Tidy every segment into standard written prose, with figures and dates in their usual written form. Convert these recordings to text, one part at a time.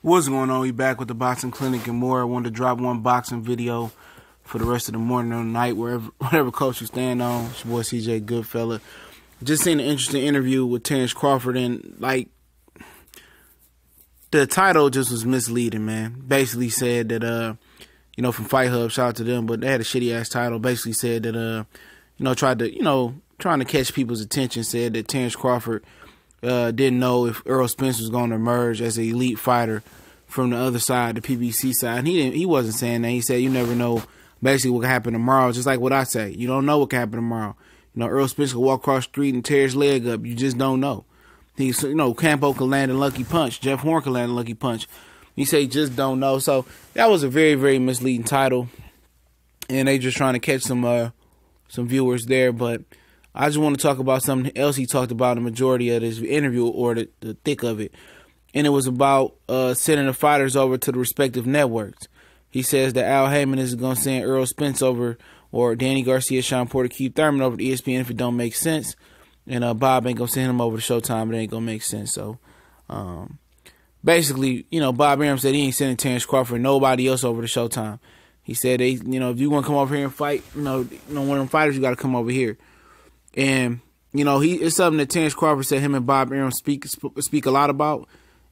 What's going on? We back with the boxing clinic and more. I wanted to drop one boxing video for the rest of the morning or night, whatever coach you stand on. It's your boy CJ Goodfella. Just seen an interesting interview with Terence Crawford, and like the title just was misleading, man. Basically said that from Fight Hub, shout out to them, but they had a shitty ass title. Basically said that trying to catch people's attention, said that Terence Crawford didn't know if Errol Spence was going to emerge as an elite fighter from the other side, the PBC side. And he wasn't saying that. He said you never know basically what can happen tomorrow, just like what I say. You don't know what can happen tomorrow. Errol Spence could walk across the street and tear his leg up. You just don't know. Campo could land a lucky punch. Jeff Horn could land a lucky punch. He said you just don't know. So that was a very, very misleading title. And they just trying to catch some viewers there. But I just want to talk about something else he talked about in the majority of this interview, or the thick of it. And it was about sending the fighters over to the respective networks. He says that Al Heyman is going to send Errol Spence over, or Danny Garcia, Sean Porter, Keith Thurman over to ESPN if it don't make sense. And Bob ain't going to send him over to Showtime. It ain't going to make sense. So, basically, Bob Arum said he ain't sending Terence Crawford, nobody else over to Showtime. He said, if you want to come over here and fight, one of them fighters, you got to come over here. And, it's something that Terence Crawford said him and Bob Arum speak a lot about,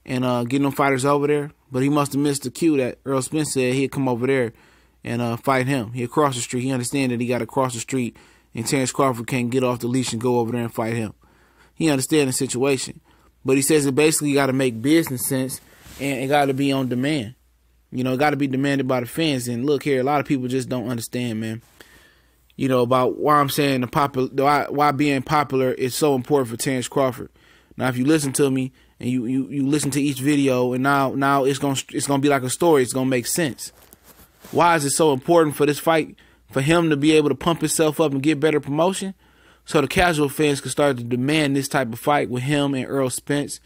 and getting them fighters over there. But he must have missed the cue that Errol Spence said he'd come over there and fight him. He'd cross the street. He understands that he got to cross the street, and Terence Crawford can't get off the leash and go over there and fight him. He understands the situation. But he says it basically got to make business sense, and it got to be on demand. It got to be demanded by the fans. And look here, a lot of people just don't understand, man. About why I'm saying why being popular is so important for Terence Crawford. Now, if you listen to me and you listen to each video, and now it's gonna be like a story. It's gonna make sense. Why is it so important for this fight, for him to be able to pump himself up and get better promotion, so the casual fans can start to demand this type of fight with him and Errol Spence,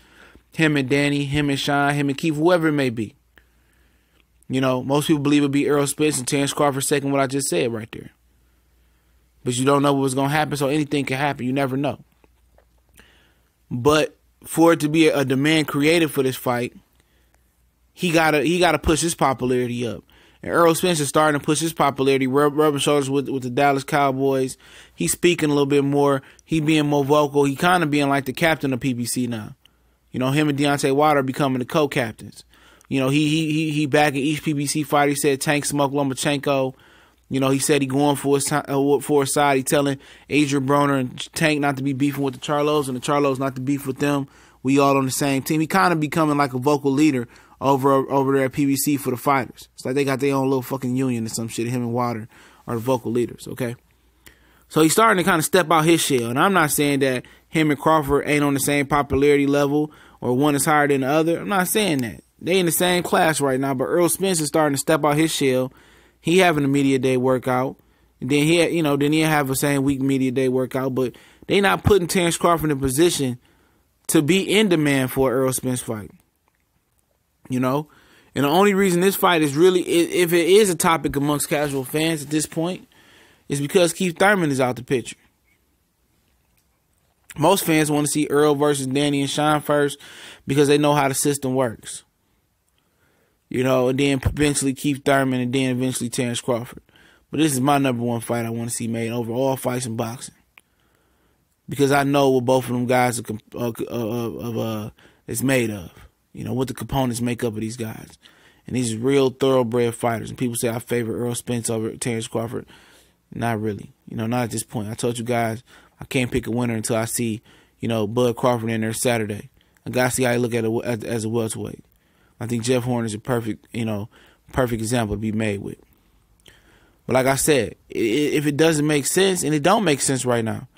him and Danny, him and Sean, him and Keith, whoever it may be. Most people believe it'll be Errol Spence and Terence Crawford second, what I just said right there. But you don't know what's going to happen, so anything can happen. You never know. But for it to be a demand created for this fight, he gotta push his popularity up. And Errol Spence is starting to push his popularity, rubbing shoulders with the Dallas Cowboys. He's speaking a little bit more. He being more vocal. He kind of being like the captain of PBC now. Him and Deontay Wilder are becoming the co-captains. He backing each PBC fighter. He said Tank Smoke Lomachenko. He said he going for his side. He telling Adrian Broner and Tank not to be beefing with the Charlos, and the Charlos not to beef with them. We all on the same team. He kind of becoming like a vocal leader over there at PBC for the fighters. It's like they got their own little fucking union or some shit. Him and Wilder are the vocal leaders, okay? So he's starting to kind of step out his shell. And I'm not saying that him and Crawford ain't on the same popularity level or one is higher than the other. I'm not saying that. They in the same class right now, but Errol Spence is starting to step out his shell. He having a media day workout, and then he'll have a same week media day workout. But they not putting Terence Crawford in a position to be in demand for an Errol Spence fight. And the only reason this fight is really, if it is a topic amongst casual fans at this point, is because Keith Thurman is out the picture. Most fans want to see Errol versus Danny and Sean first because they know how the system works. And then eventually Keith Thurman, and then eventually Terence Crawford. But this is my number one fight I want to see made over all fights in boxing, because I know what both of them guys is made of. What the components make up of these guys. And these are real thoroughbred fighters. And people say I favor Errol Spence over Terence Crawford. Not really. Not at this point. I told you guys I can't pick a winner until I see, Bud Crawford in there Saturday. I got to see how he look at it as a welterweight. I think Jeff Horn is a perfect example to be made with. But like I said, if it doesn't make sense, and it don't make sense right now,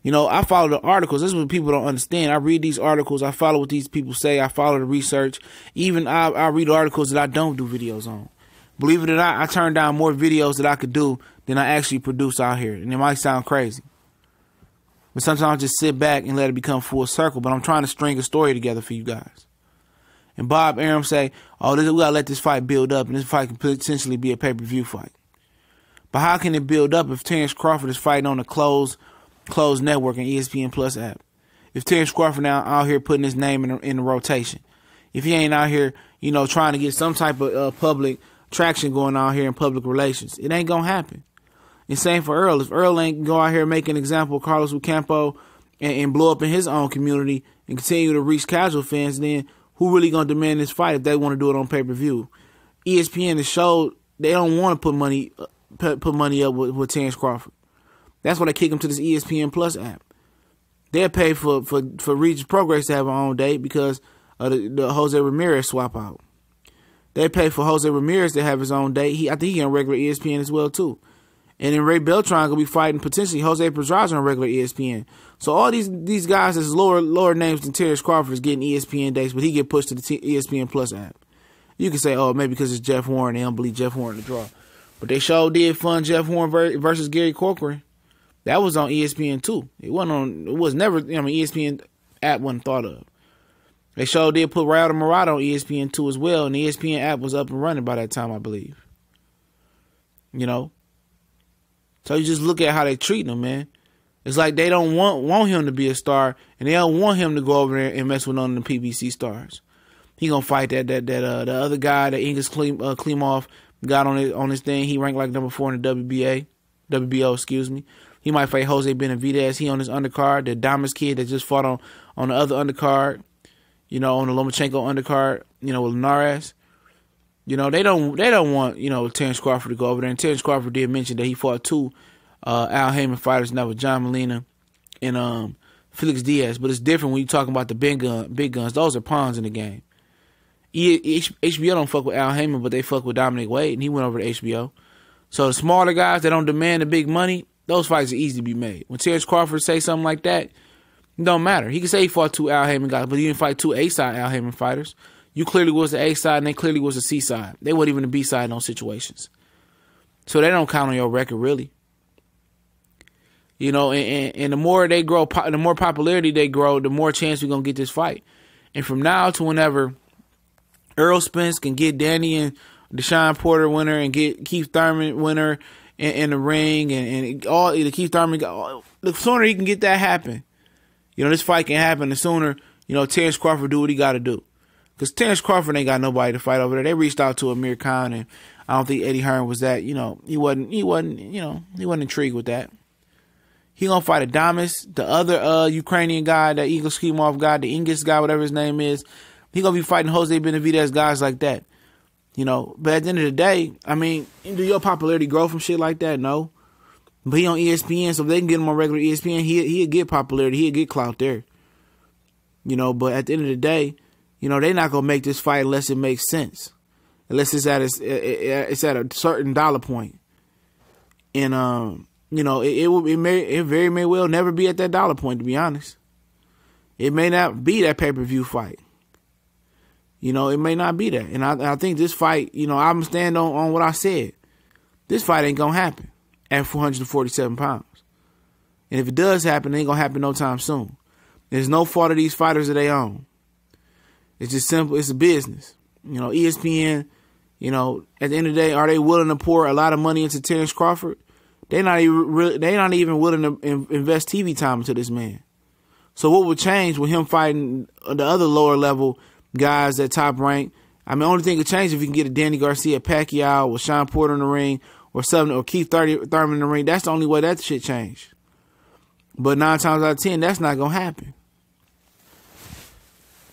I follow the articles. This is what people don't understand. I read these articles. I follow what these people say. I follow the research. Even I read articles that I don't do videos on. Believe it or not, I turn down more videos that I could do than I actually produce out here. And it might sound crazy, but sometimes I just sit back and let it become full circle. But I'm trying to string a story together for you guys. And Bob Arum say, we got to let this fight build up, and this fight can potentially be a pay-per-view fight. But how can it build up if Terence Crawford is fighting on a closed network and ESPN Plus app? If Terence Crawford now out here putting his name in the rotation, if he ain't out here, you know, trying to get some type of public traction going on here in public relations. It ain't gonna happen. And same for Errol. If Errol ain't go out here and make an example of Carlos Ocampo and blow up in his own community and continue to reach casual fans, then who really gonna demand this fight if they want to do it on pay-per-view? ESPN has showed they don't want to put money up with Terence Crawford. That's why they kick him to this ESPN Plus app. They'll pay for Regis Progress to have her own date because of the Jose Ramirez swap out. They pay for Jose Ramirez to have his own date. I think he on regular ESPN as well too. And then Ray Beltran gonna be fighting potentially Jose Pedraza on regular ESPN. So all these guys that's lower names than Terence Crawford is getting ESPN dates, but he get pushed to the ESPN Plus app. You can say, oh, maybe because it's Jeff Warren, they don't believe Jeff Warren to draw. But they sure did fund Jeff Warren versus Gary Corcoran. That was on ESPN too. It was never, ESPN app wasn't thought of. They sure did put Rayado Murata on ESPN 2 as well, and the ESPN app was up and running by that time, I believe. You know? So you just look at how they treat him, man. It's like they don't want him to be a star, and they don't want him to go over there and mess with none of the PBC stars. He gonna fight that the other guy, the Ingus Klimov, got on his thing. He ranked like number 4 in the WBO, excuse me. He might fight Jose Benavidez. He on his undercard. The Damas kid that just fought on the other undercard, you know, on the Lomachenko undercard, you know, with Linares. You know, they don't want, you know, Terence Crawford to go over there. And Terence Crawford did mention that he fought 2 Al Heyman fighters, and that was John Molina and Felix Diaz. But it's different when you're talking about the big guns. Those are pawns in the game. HBO don't fuck with Al Heyman, but they fuck with Dominic Wade, and he went over to HBO. So the smaller guys that don't demand the big money, those fights are easy to be made. When Terence Crawford say something like that, it don't matter. He can say he fought 2 Al Heyman guys, but he didn't fight 2 A-side Al Heyman fighters. You clearly was the A-side, and they clearly was the C-side. They weren't even the B-side in those situations. So they don't count on your record, really. You know, and the more they grow, the more popularity they grow, the more chance we're going to get this fight. And from now to whenever Errol Spence can get Danny and Deshaun Porter winner and get Keith Thurman winner in the ring and all the Keith Thurman, the sooner he can get that happen, you know, this fight can happen. The sooner, you know, Terence Crawford do what he got to do. Because Terence Crawford ain't got nobody to fight over there. They reached out to Amir Khan, and I don't think Eddie Hearn was that, you know, he wasn't intrigued with that. He gonna fight Adamas, the other Ukrainian guy, that Igor Skimov guy, the Ingus guy, whatever his name is. He gonna be fighting Jose Benavidez, guys like that. You know, but at the end of the day, I mean, do your popularity grow from shit like that? No. But he on ESPN, so if they can get him on regular ESPN, he'll get popularity, he'll get clout there. You know, but at the end of the day, you know, they're not gonna make this fight unless it makes sense, unless it's at a certain dollar point. And you know, it very may well never be at that dollar point. To be honest, it may not be that pay-per-view fight. You know, it may not be that. And I think this fight, you know, I'm stand on what I said. This fight ain't gonna happen at 447 pounds. And if it does happen, it ain't gonna happen no time soon. There's no fault of these fighters that they own. It's just simple. It's a business. You know, ESPN, you know, at the end of the day, are they willing to pour a lot of money into Terence Crawford? They're not even willing to invest TV time into this man. So what would change with him fighting the other lower level guys at top rank? I mean, the only thing could change if you can get a Danny Garcia, Pacquiao, or Sean Porter in the ring, or something, or Keith Thurman in the ring. That's the only way that shit changed. But 9 times out of 10, that's not gonna happen.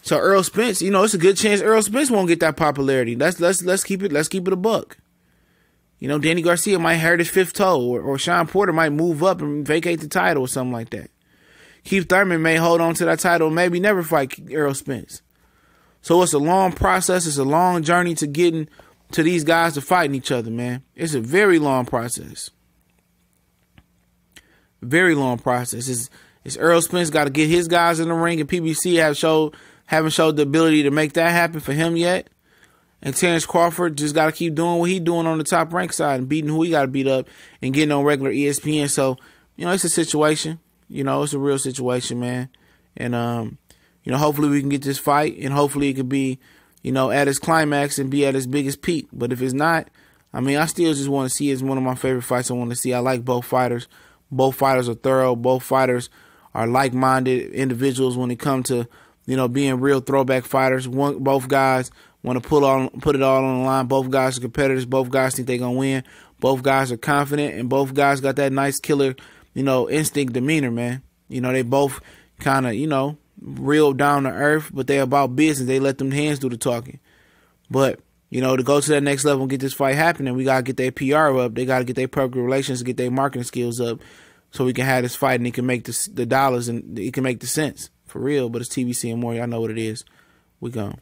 So Errol Spence, you know, it's a good chance Errol Spence won't get that popularity. Let's keep it a buck. You know, Danny Garcia might hurt his 5th toe, or Sean Porter might move up and vacate the title or something like that. Keith Thurman may hold on to that title and maybe never fight Errol Spence. So it's a long process. It's a long journey to getting to these guys to fighting each other, man. It's a very long process. Very long process. It's Errol Spence got to get his guys in the ring, and PBC haven't showed the ability to make that happen for him yet. And Terence Crawford just got to keep doing what he's doing on the top rank side and beating who he got to beat up and getting on regular ESPN. So, you know, it's a situation. You know, it's a real situation, man. And, you know, hopefully we can get this fight, and hopefully it could be, you know, at its climax and be at its biggest peak. But if it's not, I mean, I still just want to see it. It's one of my favorite fights I want to see. I like both fighters. Both fighters are thorough. Both fighters are like-minded individuals when it comes to being real throwback fighters. Both guys want to put it all on the line. Both guys are competitors. Both guys think they're going to win. Both guys are confident, and both guys got that nice killer, instinct demeanor, man. They both kind of, real down to earth, but they about business. They let them hands do the talking. But, to go to that next level and get this fight happening, we got to get their PR up. They got to get their public relations, get their marketing skills up so we can have this fight and it can make the dollars and it can make the sense. For real, but it's TBC and more. Y'all know what it is. We gone.